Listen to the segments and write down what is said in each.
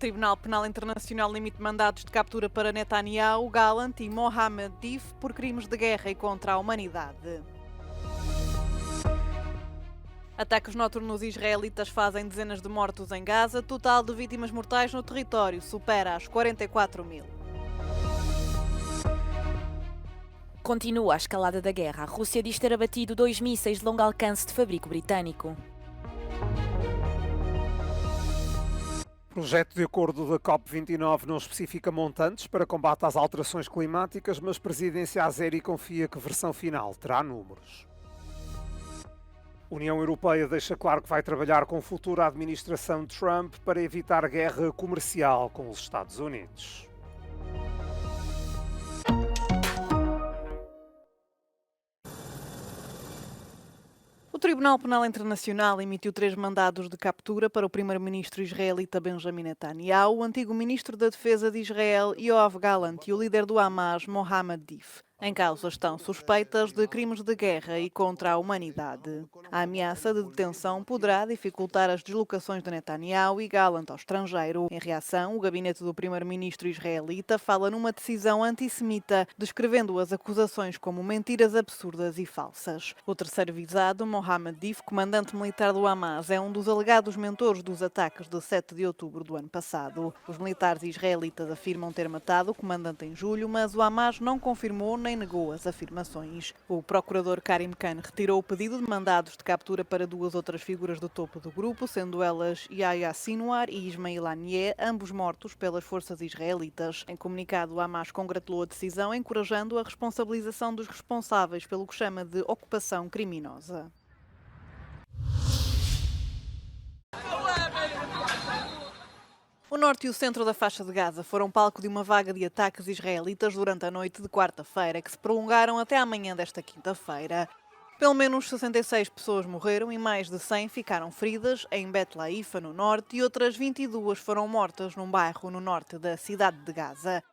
Tribunal Penal Internacional limite mandados de captura para Netanyahu, Gallant e Mohammed Deif por crimes de guerra e contra a humanidade. Ataques noturnos israelitas fazem dezenas de mortos em Gaza. Total de vítimas mortais no território supera as 44 mil. Continua a escalada da guerra. A Rússia diz ter abatido 2 mísseis de longo alcance de fabrico britânico. O projeto de acordo da COP29 não especifica montantes para combate às alterações climáticas, mas a presidência azeri confia que a versão final terá números. A União Europeia deixa claro que vai trabalhar com a futura administração de Trump para evitar guerra comercial com os Estados Unidos. O Tribunal Penal Internacional emitiu 3 mandados de captura para o primeiro-ministro israelita Benjamin Netanyahu, o antigo ministro da Defesa de Israel Yoav Gallant e o líder do Hamas Mohammed Deif. Em causa estão suspeitas de crimes de guerra e contra a humanidade. A ameaça de detenção poderá dificultar as deslocações de Netanyahu e Gallant ao estrangeiro. Em reação, o gabinete do primeiro-ministro israelita fala numa decisão antissemita, descrevendo as acusações como mentiras absurdas e falsas. O terceiro visado, Mohammed Deif, comandante militar do Hamas, é um dos alegados mentores dos ataques de 7 de outubro do ano passado. Os militares israelitas afirmam ter matado o comandante em julho, mas o Hamas não confirmou nem negou as afirmações. O procurador Karim Khan retirou o pedido de mandados de captura para 2 outras figuras do topo do grupo, sendo elas Yahya Sinwar e Ismail Haniyeh, ambos mortos pelas forças israelitas. Em comunicado, o Hamas congratulou a decisão, encorajando a responsabilização dos responsáveis pelo que chama de ocupação criminosa. O norte e o centro da faixa de Gaza foram palco de uma vaga de ataques israelitas durante a noite de quarta-feira, que se prolongaram até à manhã desta quinta-feira. Pelo menos 66 pessoas morreram e mais de 100 ficaram feridas em Bet Laifa, no norte, e outras 22 foram mortas num bairro no norte da cidade de Gaza.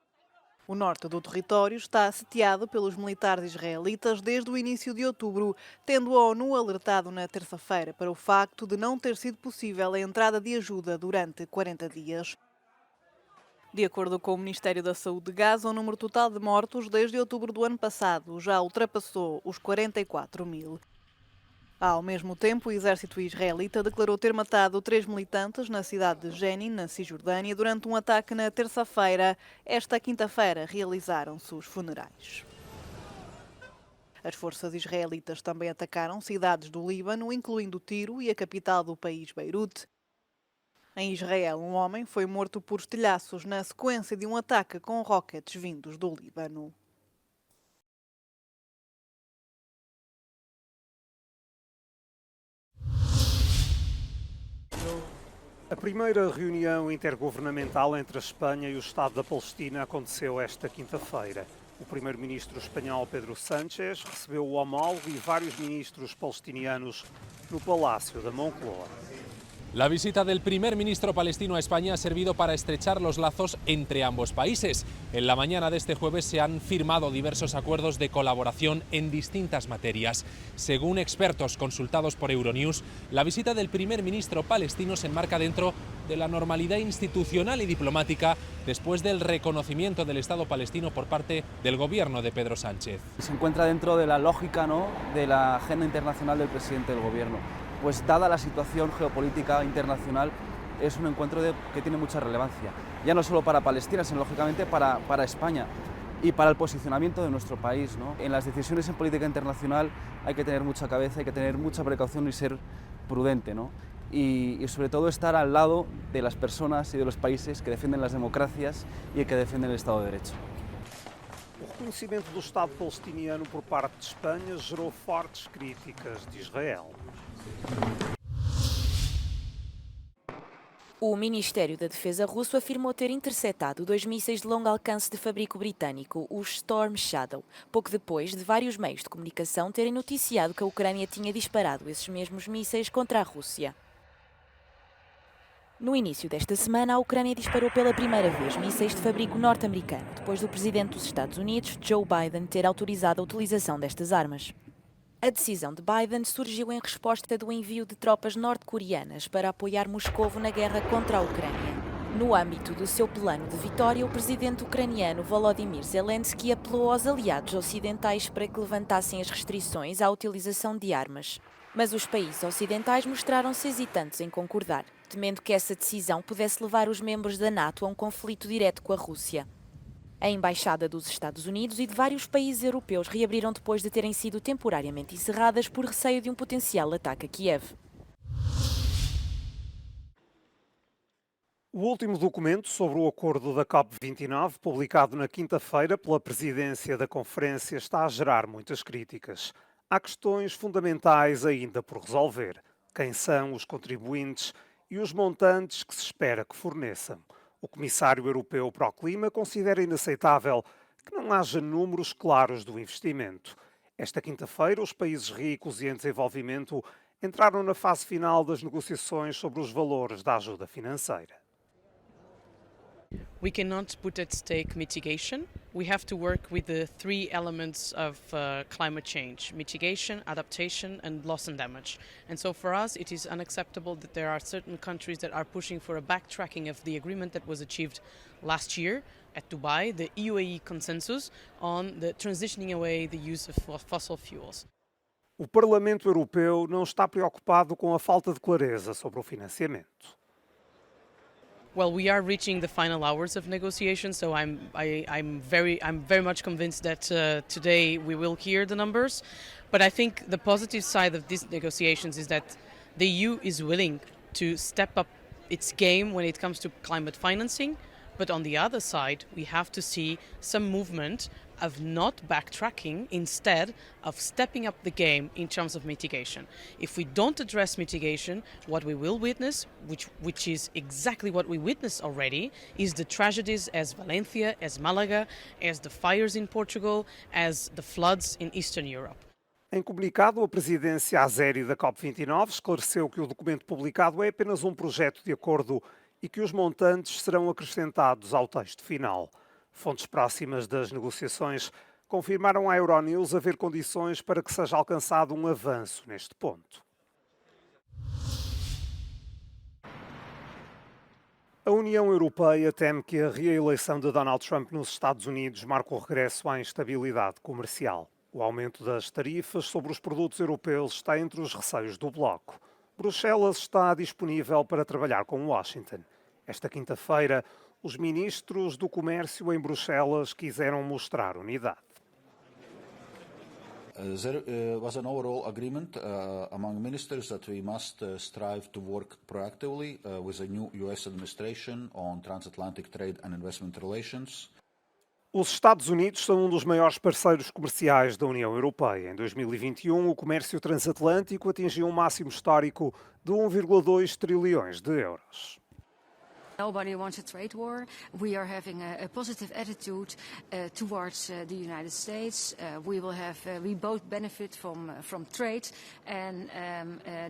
O norte do território está sitiado pelos militares israelitas desde o início de outubro, tendo a ONU alertado na terça-feira para o facto de não ter sido possível a entrada de ajuda durante 40 dias. De acordo com o Ministério da Saúde de Gaza, o número total de mortos desde outubro do ano passado já ultrapassou os 44 mil. Ao mesmo tempo, o exército israelita declarou ter matado 3 militantes na cidade de Jenin, na Cisjordânia, durante um ataque na terça-feira. Esta quinta-feira realizaram-se os funerais. As forças israelitas também atacaram cidades do Líbano, incluindo Tiro e a capital do país, Beirute. Em Israel, um homem foi morto por estilhaços na sequência de um ataque com rockets vindos do Líbano. A primeira reunião intergovernamental entre a Espanha e o Estado da Palestina aconteceu esta quinta-feira. O primeiro-ministro espanhol Pedro Sánchez recebeu o homólogo e vários ministros palestinianos no Palácio da Moncloa. La visita del primer ministro palestino a España ha servido para estrechar los lazos entre ambos países. En la mañana de este jueves se han firmado diversos acuerdos de colaboración en distintas materias. Según expertos consultados por Euronews, la visita del primer ministro palestino se enmarca dentro de la normalidad institucional y diplomática después del reconocimiento del Estado palestino por parte del gobierno de Pedro Sánchez. Se encuentra dentro de la lógica, ¿no?, de la agenda internacional del presidente del gobierno. Pues dada la situación geopolítica internacional, es un encuentro que tiene mucha relevancia, ya no solo para Palestina, sino lógicamente para España y para el posicionamiento de nuestro país, ¿no? En las decisiones en política internacional hay que tener mucha cabeza, hay que tener mucha precaución y ser prudente, ¿no? Y sobre todo estar al lado de las personas y de los países que defienden las democracias y que defienden el Estado de Derecho. O reconhecimento do Estado palestiniano por parte de Espanha gerou fortes críticas de Israel. O Ministério da Defesa russo afirmou ter interceptado 2 mísseis de longo alcance de fabrico britânico, os Storm Shadow, pouco depois de vários meios de comunicação terem noticiado que a Ucrânia tinha disparado esses mesmos mísseis contra a Rússia. No início desta semana, a Ucrânia disparou pela primeira vez mísseis de fabrico norte-americano, depois do presidente dos Estados Unidos, Joe Biden, ter autorizado a utilização destas armas. A decisão de Biden surgiu em resposta do envio de tropas norte-coreanas para apoiar Moscovo na guerra contra a Ucrânia. No âmbito do seu plano de vitória, o presidente ucraniano Volodymyr Zelensky apelou aos aliados ocidentais para que levantassem as restrições à utilização de armas. Mas os países ocidentais mostraram-se hesitantes em concordar, temendo que essa decisão pudesse levar os membros da NATO a um conflito direto com a Rússia. A embaixada dos Estados Unidos e de vários países europeus reabriram depois de terem sido temporariamente encerradas por receio de um potencial ataque a Kiev. O último documento sobre o acordo da COP29, publicado na quinta-feira pela presidência da conferência, está a gerar muitas críticas. Há questões fundamentais ainda por resolver. Quem são os contribuintes e os montantes que se espera que forneçam? O Comissário Europeu para o Clima considera inaceitável que não haja números claros do investimento. Esta quinta-feira, os países ricos e em desenvolvimento entraram na fase final das negociações sobre os valores da ajuda financeira. We cannot put at stake mitigation. We have to work with the three elements of climate change: mitigation, adaptation, and loss and damage. And so for us, it is unacceptable that there are certain countries that are pushing for a backtracking of the agreement that was achieved last year at Dubai, the UAE consensus on the transitioning away the use of fossil fuels. O Parlamento Europeu não está preocupado com a falta de clareza sobre o financiamento. Well, we are reaching the final hours of negotiation, so I'm very much convinced that today we will hear the numbers. But I think the positive side of these negotiations is that the EU is willing to step up its game when it comes to climate financing. But on the other side, we have to see some movement of not backtracking, instead of stepping up the game in terms of mitigation. If we don't address mitigation, what we will witness, which is exactly what we witnessed already, is the tragedies as Valencia, as Malaga, as the fires in Portugal, as the floods in Eastern Europe. Em comunicado, a presidência azeri da COP29 esclareceu que o documento publicado é apenas um projeto de acordo e que os montantes serão acrescentados ao texto final. Fontes próximas das negociações confirmaram à Euronews haver condições para que seja alcançado um avanço neste ponto. A União Europeia teme que a reeleição de Donald Trump nos Estados Unidos marque o regresso à instabilidade comercial. O aumento das tarifas sobre os produtos europeus está entre os receios do bloco. Bruxelas está disponível para trabalhar com Washington. Esta quinta-feira, os ministros do Comércio em Bruxelas quiseram mostrar unidade. There was an overall agreement among ministers that we must strive to work proactively with a new US administration on transatlantic trade and investment relations. Os Estados Unidos são um dos maiores parceiros comerciais da União Europeia. Em 2021, o comércio transatlântico atingiu um máximo histórico de 1,2 trilhões de euros. Nobody wants a trade war. We are having a positive attitude towards the United States. We both benefit from trade, and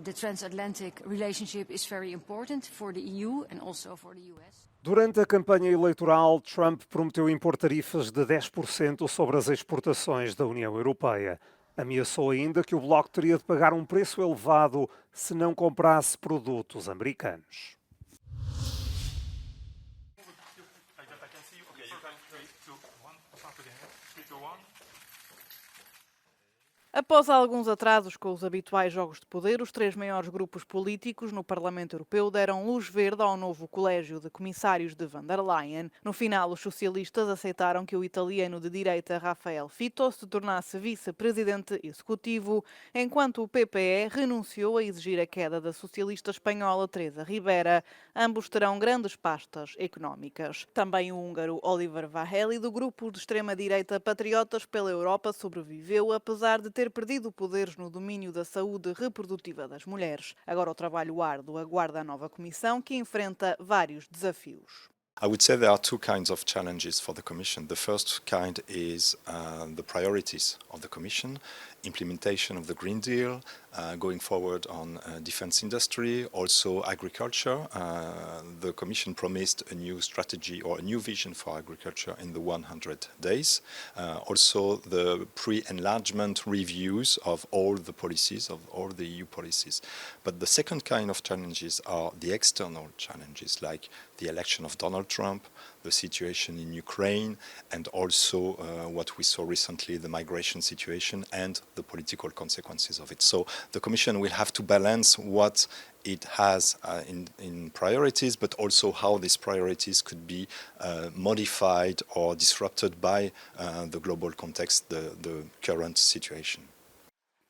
the transatlantic relationship is very important for the EU and also for the US. Durante a campanha eleitoral, Trump prometeu impor tarifas de 10% sobre as exportações da União Europeia. Ameaçou ainda que o bloco teria de pagar um preço elevado se não comprasse produtos americanos. Após alguns atrasos com os habituais jogos de poder, os três maiores grupos políticos no Parlamento Europeu deram luz verde ao novo colégio de comissários de von der Leyen. No final, os socialistas aceitaram que o italiano de direita Rafael Fitto se tornasse vice-presidente executivo, enquanto o PPE renunciou a exigir a queda da socialista espanhola Teresa Ribera. Ambos terão grandes pastas económicas. Também o húngaro Oliver Várhelyi, do grupo de extrema-direita Patriotas pela Europa, sobreviveu, apesar de ter perdido poderes no domínio da saúde reprodutiva das mulheres. Agora o trabalho árduo aguarda a nova comissão, que enfrenta vários desafios. I would say there are two kinds of challenges for the Commission. The first kind is the priorities of the Commission implementation of the Green Deal, going forward on defense industry, also agriculture. The Commission promised a new strategy or a new vision for agriculture in the 100 days. Also the pre-enlargement reviews of all the policies, of all the EU policies. But the second kind of challenges are the external challenges, like the election of Donald Trump, the situation in Ukraine, and also what we saw recently, the migration situation and the political consequences of it. So the Commission will have to balance what it has in priorities, but also how these priorities could be modified or disrupted by the global context, the current situation.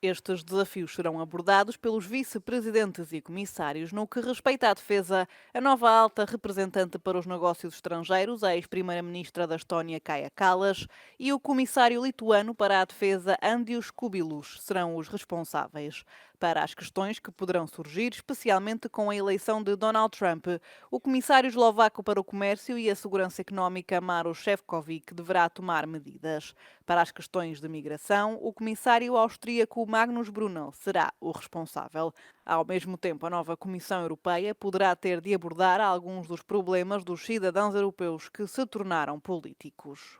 Estes desafios serão abordados pelos vice-presidentes e comissários. No que respeita à defesa, a nova alta representante para os negócios estrangeiros, a ex-primeira-ministra da Estónia, Kaja Kallas, e o comissário lituano para a defesa, Andrius Kubilius, serão os responsáveis. Para as questões que poderão surgir, especialmente com a eleição de Donald Trump, o comissário eslovaco para o comércio e a segurança económica, Maroš Šefčovič, deverá tomar medidas. Para as questões de migração, o comissário austríaco Magnus Brunel será o responsável. Ao mesmo tempo, a nova Comissão Europeia poderá ter de abordar alguns dos problemas dos cidadãos europeus que se tornaram políticos.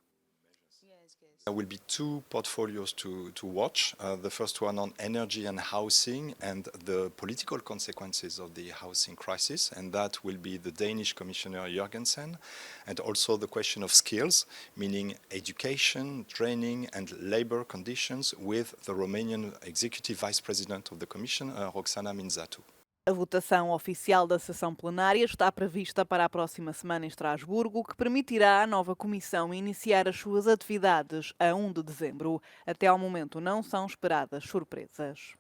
There will be two portfolios to watch. The first one on energy and housing and the political consequences of the housing crisis, and that will be the Danish Commissioner Jørgensen, and also the question of skills, meaning education, training and labour conditions, with the Romanian Executive Vice President of the Commission, Roxana Minzatu. A votação oficial da sessão plenária está prevista para a próxima semana em Estrasburgo, que permitirá à nova Comissão iniciar as suas atividades a 1 de dezembro. Até ao momento não são esperadas surpresas.